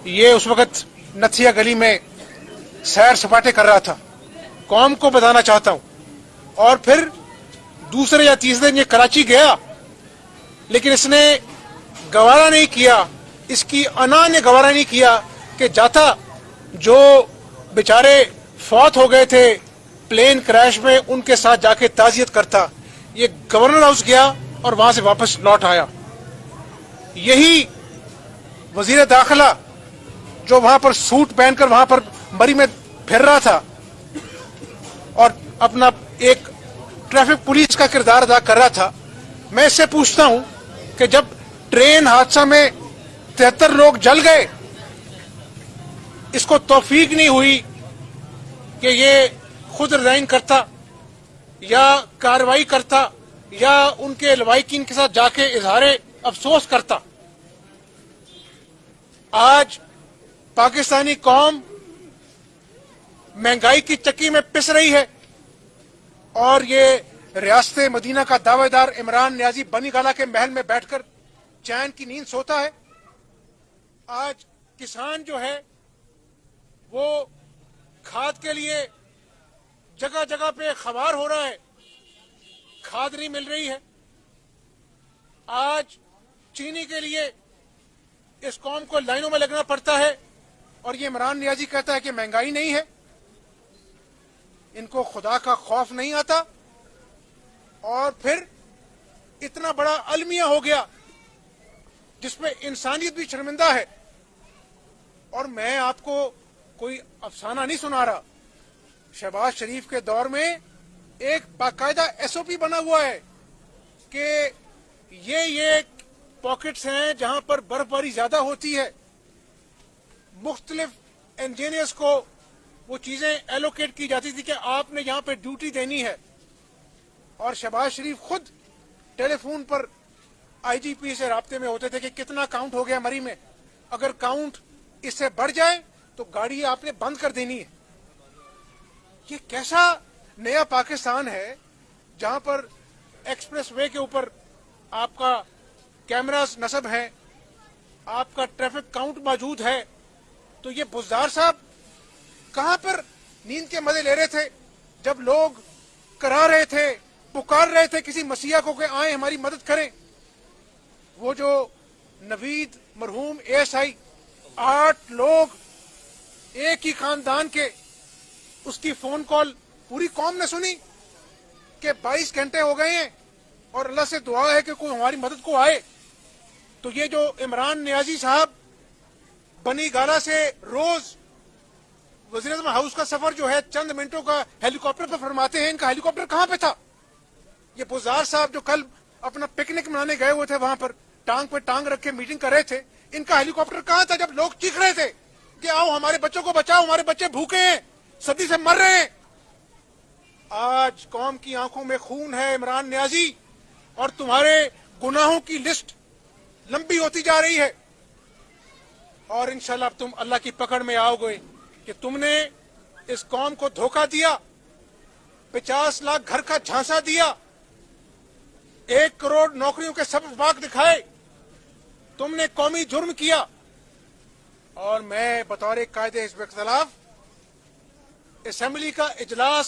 ये उस वक्त नथिया गली में सैर सपाटे कर रहा था। कौम को बताना चाहता हूं, और फिर दूसरे या तीसरे दिन ये कराची गया, लेकिन इसने गवारा नहीं किया, इसकी अना ने गवारा नहीं किया कि जाता जो बेचारे फौत हो गए थे प्लेन क्रैश में, उनके साथ जाके ताजियत करता। ये गवर्नर हाउस गया और वहां से वापस लौट आया। यही वजीर दाखिला जो वहां पर सूट पहनकर वहां पर मरी में फिर रहा था और अपना एक ट्रैफिक पुलिस का किरदार अदा कर रहा था, मैं इससे पूछता हूं कि जब ट्रेन हादसा में 73 लोग जल गए, इसको तौफीक नहीं हुई कि ये खुद रिजाइन करता या कार्रवाई करता या उनके लवाहिकीन के साथ जाके इजहार अफसोस करता। आज पाकिस्तानी कौम महंगाई की चक्की में पिस रही है और ये रियासत मदीना का दावेदार इमरान नियाजी बनी गाला के महल में बैठकर चैन की नींद सोता है। आज किसान जो है वो खाद के लिए जगह जगह पे खबार हो रहा है, खाद नहीं मिल रही है। आज चीनी के लिए इस कौम को लाइनों में लगना पड़ता है और ये इमरान नियाजी कहता है कि महंगाई नहीं है। इनको खुदा का खौफ नहीं आता और फिर इतना बड़ा अलमिया हो गया जिसमें इंसानियत भी शर्मिंदा है। और मैं आपको कोई अफसाना नहीं सुना रहा, शहबाज शरीफ के दौर में एक बाकायदा एसओपी बना हुआ है कि ये पॉकेट्स हैं जहां पर बर्फबारी ज्यादा होती है, मुख्तलिफ इंजीनियर्स को वो चीजें एलोकेट की जाती थी कि आपने यहां पे ड्यूटी देनी है। और शहबाज शरीफ खुद टेलीफोन पर आईजीपी से राब्ते में होते थे कि कितना काउंट हो गया मरी में, अगर काउंट इससे बढ़ जाए तो गाड़ी आपने बंद कर देनी है। ये कैसा नया पाकिस्तान है जहां पर एक्सप्रेस वे के ऊपर आपका कैमरास नस्ब है, आपका ट्रैफिक काउंट मौजूद है। तो ये बुज़दार साहब कहां पर नींद के मजे ले रहे थे जब लोग करा रहे थे, पुकार रहे थे किसी मसीहा को कि आए हमारी मदद करें। वो जो नवीद मरहूम एएसआई 8 लोग एक ही खानदान के, उसकी फोन कॉल पूरी कौम ने सुनी कि 22 घंटे हो गए हैं और अल्लाह से दुआ है कि कोई हमारी मदद को आए। तो ये जो इमरान नियाजी साहब बनी गाला से रोज वज़ीर आज़म हाउस का सफर जो है चंद मिनटों का हेलीकॉप्टर पर फरमाते हैं, इनका हेलीकॉप्टर कहां पे था? ये बुज़दार साहब जो कल अपना पिकनिक मनाने गए हुए थे, वहां पर टांग पे टांग रख के मीटिंग कर रहे थे, इनका हेलीकॉप्टर कहां था जब लोग चीख रहे थे कि आओ हमारे बच्चों को बचाओ, हमारे बच्चे भूखे हैं, सर्दी से मर रहे हैं। आज कौम की आंखों में खून है इमरान नियाजी, और तुम्हारे गुनाहों की लिस्ट लंबी होती जा रही है। और इंशाल्लाह तुम अल्लाह की पकड़ में आओगे कि तुमने इस कौम को धोखा दिया, 50 लाख घर का झांसा दिया, 1 करोड़ नौकरियों के सब वाक दिखाए, तुमने कौमी जुर्म किया। और मैं बतौर कायदे हिज़्ब इख्तिलाफ असेंबली का इजलास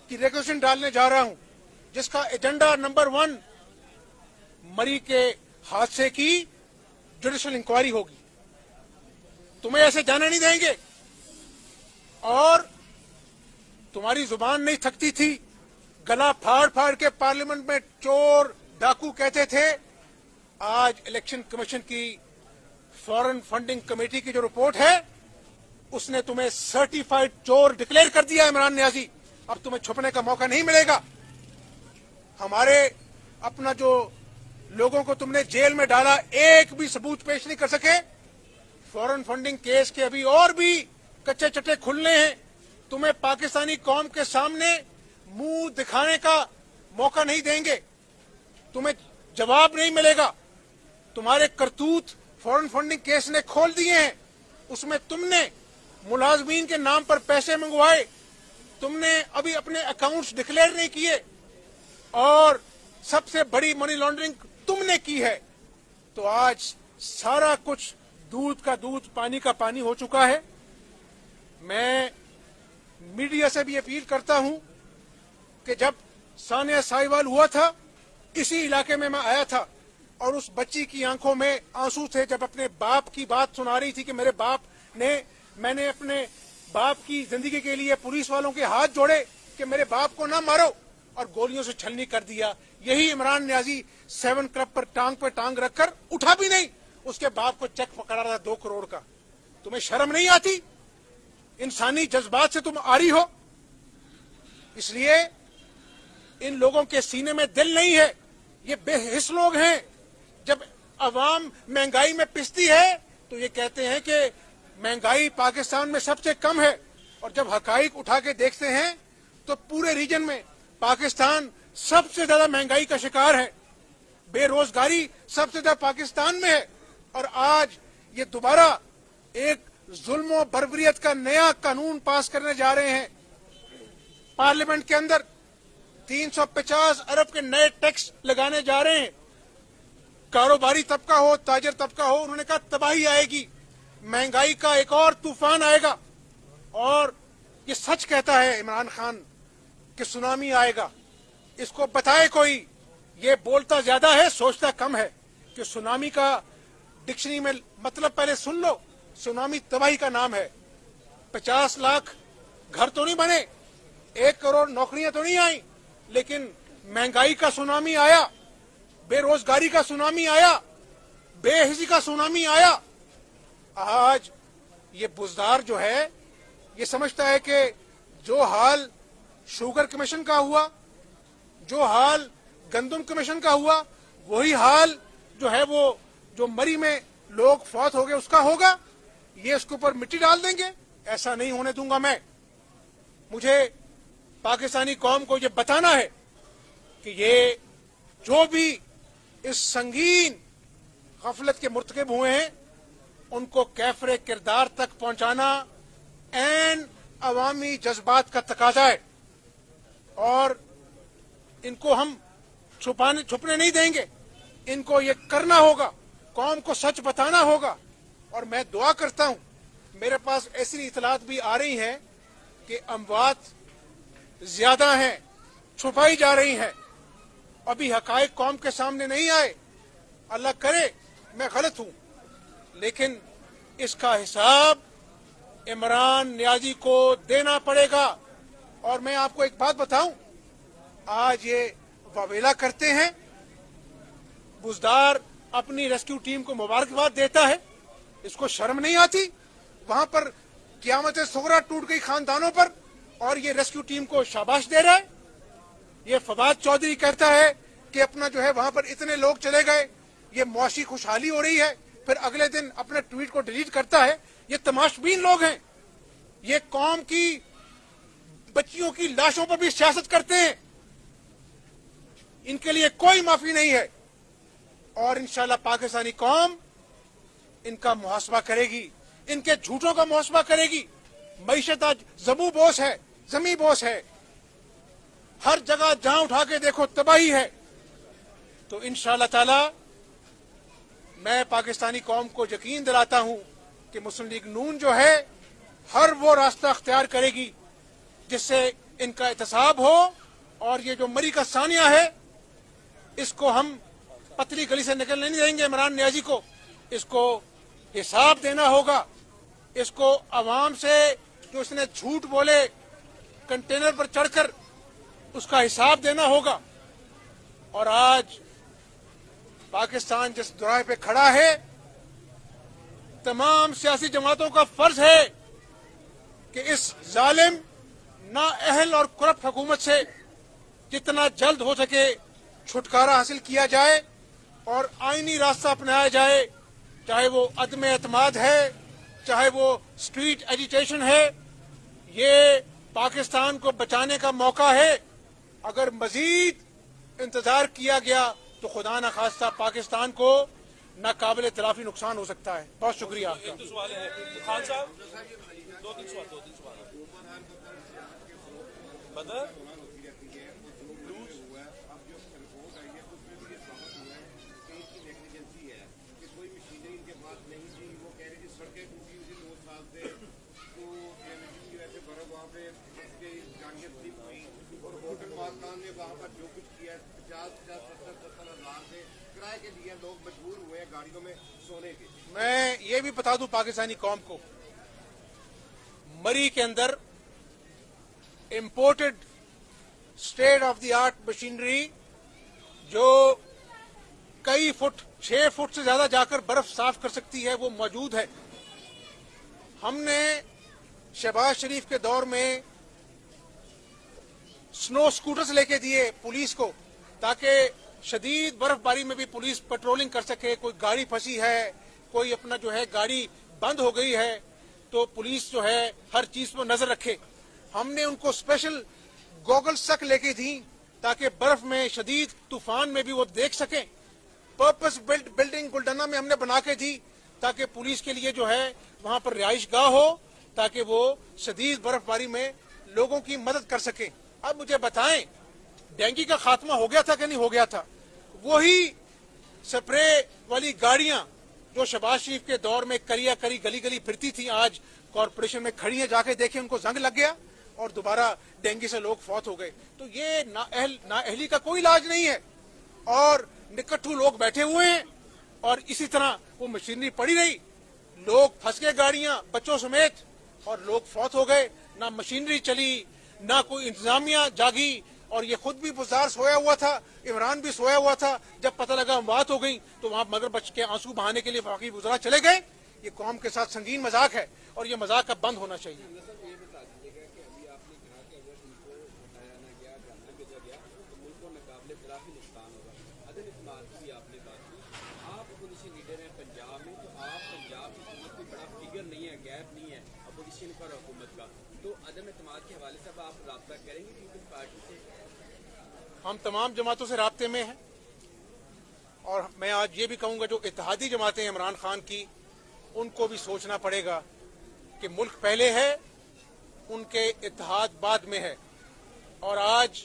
की रेजोल्यूशन डालने जा रहा हूं जिसका एजेंडा नंबर 1 मरी के हादसे की जुडिशल इंक्वायरी होगी। तुम्हें ऐसे जाने नहीं देंगे। और तुम्हारी जुबान नहीं थकती थी, गला फाड़ फाड़ के पार्लियामेंट में चोर डाकू कहते थे। आज इलेक्शन कमीशन की फॉरेन फंडिंग कमेटी की जो रिपोर्ट है उसने तुम्हें सर्टिफाइड चोर डिक्लेयर कर दिया इमरान नियाजी। अब तुम्हें छुपने का मौका नहीं मिलेगा। हमारे अपना जो लोगों को तुमने जेल में डाला, एक भी सबूत पेश नहीं कर सके। फॉरेन फंडिंग केस के अभी और भी कच्चे चट्टे खुलने हैं। तुम्हें पाकिस्तानी कौम के सामने मुंह दिखाने का मौका नहीं देंगे, तुम्हें जवाब नहीं मिलेगा। तुम्हारे करतूत फॉरेन फंडिंग केस ने खोल दिए हैं। उसमें तुमने मुलाजमीन के नाम पर पैसे मंगवाए, तुमने अभी अपने अकाउंट्स डिक्लेयर नहीं किए, और सबसे बड़ी मनी लॉन्ड्रिंग तुमने की है। तो आज सारा कुछ दूध का दूध पानी का पानी हो चुका है। मैं मीडिया से भी अपील करता हूं कि जब सानिया साहिवाल हुआ था, इसी इलाके में मैं आया था और उस बच्ची की आंखों में आंसू थे जब अपने बाप की बात सुना रही थी कि मेरे बाप ने, मैंने अपने बाप की जिंदगी के लिए पुलिस वालों के हाथ जोड़े कि मेरे बाप को ना मारो, और गोलियों से छलनी कर दिया। यही इमरान नियाजी 7 क्लब पर टांग रखकर उठा भी नहीं, उसके बाप को चेक पकड़ा रहा था 2 करोड़ का। तुम्हें शर्म नहीं आती? इंसानी जज्बात से तुम आरी हो। इसलिए इन लोगों के सीने में दिल नहीं है, ये बेहिस लोग हैं। जब अवाम महंगाई में पिसती है तो ये कहते हैं कि महंगाई पाकिस्तान में सबसे कम है, और जब हकाइक उठा के देखते हैं तो पूरे रीजन में पाकिस्तान सबसे ज्यादा महंगाई का शिकार है, बेरोजगारी सबसे ज्यादा पाकिस्तान में है। और आज ये दोबारा एक जुल्म और बर्बरियत का नया कानून पास करने जा रहे हैं। पार्लियामेंट के अंदर 350 अरब के नए टैक्स लगाने जा रहे हैं। कारोबारी तबका हो, ताजर तबका हो, उन्होंने कहा तबाही आएगी, महंगाई का एक और तूफान आएगा। और ये सच कहता है इमरान खान कि सुनामी आएगा। इसको बताए कोई, ये बोलता ज्यादा है सोचता कम है। कि सुनामी का डिक्शनरी में मतलब पहले सुन लो। सुनामी तबाही का नाम है। 50 लाख घर तो नहीं बने, 1 करोड़ नौकरियां तो नहीं आई, लेकिन महंगाई का सुनामी आया, बेरोजगारी का सुनामी आया, बेहिसी का सुनामी आया। आज ये बुजदार जो है ये समझता है कि जो हाल शुगर कमीशन का हुआ, जो हाल गंदम कमीशन का हुआ, वही हाल जो है वो जो मरी में लोग फौत हो गए उसका होगा। ये इसके ऊपर मिट्टी डाल देंगे, ऐसा नहीं होने दूंगा मैं। मुझे पाकिस्तानी कौम को ये बताना है कि ये जो भी इस संगीन गफलत के मुर्तकिब हुए हैं उनको कैफरे किरदार तक पहुंचाना ऐन अवामी जज्बात का तकाजा है, और इनको हम छुपने नहीं देंगे। इनको ये करना होगा, कौम को सच बताना होगा। और मैं दुआ करता हूं, मेरे पास ऐसी इतलात भी आ रही हैं कि अमवात ज्यादा हैं, छुपाई जा रही हैं, अभी हकायक कौम के सामने नहीं आए। अल्लाह करे मैं गलत हूं, लेकिन इसका हिसाब इमरान नियाजी को देना पड़ेगा। और मैं आपको एक बात बताऊं, आज ये वावेला करते हैं, बुजदार अपनी रेस्क्यू टीम को मुबारकबाद देता है, इसको शर्म नहीं आती? वहां पर क़यामत सुगरा टूट गई खानदानों पर, और ये रेस्क्यू टीम को शाबाश दे रहा है। ये फवाद चौधरी कहता है कि अपना जो है वहां पर इतने लोग चले गए, ये मुआशी खुशहाली हो रही है, फिर अगले दिन अपने ट्वीट को डिलीट करता है। ये तमाशबीन लोग हैं, ये कौम की बच्चियों की लाशों पर भी सियासत करते हैं। इनके लिए कोई माफी नहीं है, और इंशाल्लाह पाकिस्तानी कौम इनका मुहासबा करेगी, इनके झूठों का मुहासबा करेगी। मईशत आज जबू बोस है, जमी बोस है, हर जगह जहां उठा के देखो तबाही है। तो इंशाल्लाह ताला मैं पाकिस्तानी कौम को यकीन दिलाता हूं कि मुस्लिम लीग नून जो है हर वो रास्ता अख्तियार करेगी जिससे इनका एहतसाब हो, और ये जो मरी का सानिया है इसको हम पतली गली से निकलने नहीं देंगे। इमरान नियाजी को इसको हिसाब देना होगा, इसको अवाम से जो इसने झूठ बोले कंटेनर पर चढ़कर उसका हिसाब देना होगा। और आज पाकिस्तान जिस दुराहे पे खड़ा है, तमाम सियासी जमातों का फर्ज है कि इस जालिम नाअहल और करप्ट हुकूमत से जितना जल्द हो सके छुटकारा हासिल किया जाए और आईनी रास्ता अपनाया जाए, चाहे वो अदम एतमाद है, चाहे वो स्ट्रीट एजिटेशन है। ये पाकिस्तान को बचाने का मौका है। अगर मजीद इंतजार किया गया तो खुदा न खास्ता पाकिस्तान को नाकाबिल तलाफी नुकसान हो सकता है। बहुत शुक्रिया आपका। एक दो सवाल है खान साहब, दो तीन सवाल बदर स्लिप हुई और होटल मालकान ने वहाँ पर जो कुछ किया 50-70 हज़ार से किराए के लिए लोग मजबूर हुए हैं गाड़ियों में सोने के। मैं ये भी बता दूं पाकिस्तानी कौम को, मरी के अंदर imported state of the art machinery जो कई फुट 6 फुट से ज्यादा जाकर बर्फ साफ कर सकती है वो मौजूद है। हमने शहबाज शरीफ के दौर में स्नो स्कूटर्स लेके दिए पुलिस को ताकि शदीद बर्फबारी में भी पुलिस पेट्रोलिंग कर सके। कोई गाड़ी फंसी है, कोई अपना जो है गाड़ी बंद हो गई है तो पुलिस जो है हर चीज पर नजर रखे। हमने उनको स्पेशल गॉगल्स तक लेके दी ताकि बर्फ में शदीद तूफान में भी वो देख सकें। पर्पस बिल्ट बिल्डिंग गुलडना में हमने बना के दी ताकि पुलिस के लिए जो है वहां पर रिहाइश गाह हो ताकि वो शदीद बर्फबारी में लोगों की मदद कर सके। अब मुझे बताएं डेंगू का खात्मा हो गया था कि नहीं हो गया था? वही स्प्रे वाली गाड़ियां जो शहबाज शरीफ के दौर में करिया करी गली गली फिरती थी आज कॉर्पोरेशन में खड़ी है, जाके देखें उनको जंग लग गया और दोबारा डेंगू से लोग फौत हो गए। तो ये नाअहली का कोई इलाज नहीं है और निकट्ठू लोग बैठे हुए हैं और इसी तरह वो मशीनरी पड़ी रही, लोग फंस गए गाड़ियां बच्चों समेत और लोग फौत हो गए। ना मशीनरी चली, ना कोई इंतजामिया जागी और ये खुद भी बुजार सोया हुआ था, इमरान भी सोया हुआ था। जब पता लगा बात हो गई तो वहां मगर बच के आंसू बहाने के लिए बाकी बुजरा चले गए। ये कौम के साथ संगीन मजाक है और ये मजाक अब बंद होना चाहिए। हम तमाम जमातों से राब्ते में हैं और मैं आज ये भी कहूंगा जो इत्तेहादी जमातें हैं इमरान खान की, उनको भी सोचना पड़ेगा कि मुल्क पहले है, उनके इत्तेहाद बाद में है। और आज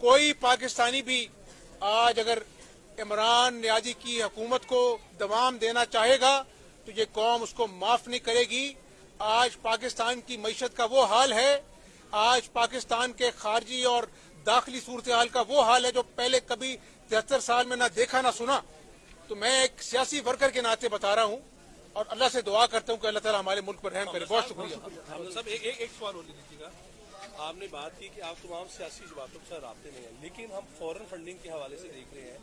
कोई पाकिस्तानी भी आज अगर इमरान नियाजी की हुकूमत को दवाम देना चाहेगा तो ये कौम उसको माफ नहीं करेगी। आज पाकिस्तान की मईशत का वो हाल है, आज पाकिस्तान के खारजी और दाखिली सूरत हाल का वो हाल है जो पहले कभी 73 साल में ना देखा ना सुना। तो मैं एक सियासी वर्कर के नाते बता रहा हूँ और अल्लाह से दुआ करता हूँ कि अल्लाह ताला हमारे मुल्क पर रहम करे। बहुत शुक्रिया। साहब एक सवाल और लीजिएगा। आपने बात की कि आप तमाम सियासी जमातों के साथ राब्ते में हैं, लेकिन हम फॉरेन फंडिंग के हवाले से देख रहे हैं।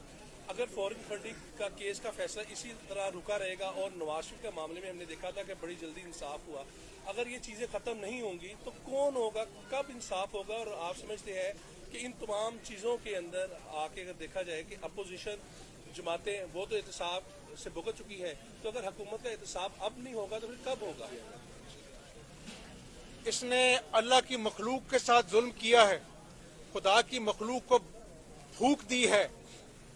अगर फॉरेन फंडिंग का केस का फैसला इसी तरह रुका रहेगा और नवाज शरीफ के मामले में हमने देखा था कि बड़ी जल्दी इंसाफ हुआ, अगर ये चीजें खत्म नहीं होंगी तो कौन होगा, कब इंसाफ होगा? और आप समझते हैं कि इन तमाम चीजों के अंदर आके अगर देखा जाए कि अपोजिशन जमातें वो तो एहतसाब से भुगत चुकी है, तो अगर हुकूमत का एहतसाब अब नहीं होगा तो फिर कब होगा? इसने अल्लाह की मखलूक के साथ जुल्म किया है, खुदा की मखलूक को फूंक दी है,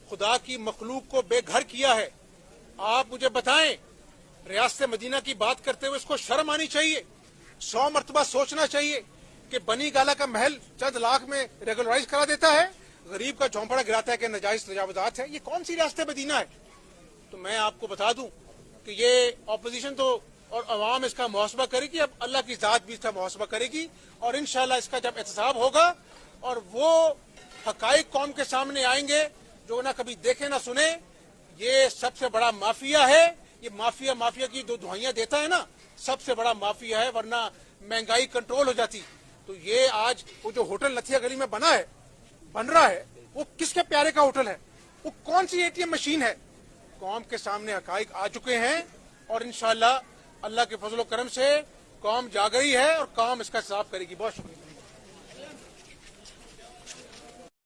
खुदा की मखलूक को बेघर किया है। आप मुझे बताएं, रियासत मदीना की बात करते हुए इसको शर्म आनी चाहिए, 100 मरतबा सोचना चाहिए कि बनी गाला का महल चंद लाख में रेगुलराइज करा देता है, गरीब का झोंपड़ा गिराता है कि नाजायज तजावुजात है। ये कौन सी रियासत मदीना है? तो मैं आपको बता दूं कि ये ऑपोजिशन तो और अवाम इसका मुहासबा करेगी, अब अल्लाह की जात भी इसका मुहासबा करेगी और इंशाअल्लाह इसका जब एहतसाब होगा और वो हकाइक कौम के सामने आएंगे जो ना कभी देखे ना सुने। ये सबसे बड़ा माफिया है, ये माफिया की जो दुहाइयां देता है ना, सबसे बड़ा माफिया है, वरना महंगाई कंट्रोल हो जाती। तो ये आज वो जो होटल नथिया गली में बन रहा है वो किसके प्यारे का होटल है? वो कौन सी एटीएम मशीन है? कौम के सामने हकाइक आ चुके हैं और इंशाअल्लाह अल्लाह के फजल करम से कौम जाग गई है और कौम इसका हिसाब करेगी। बहुत शुक्रिया।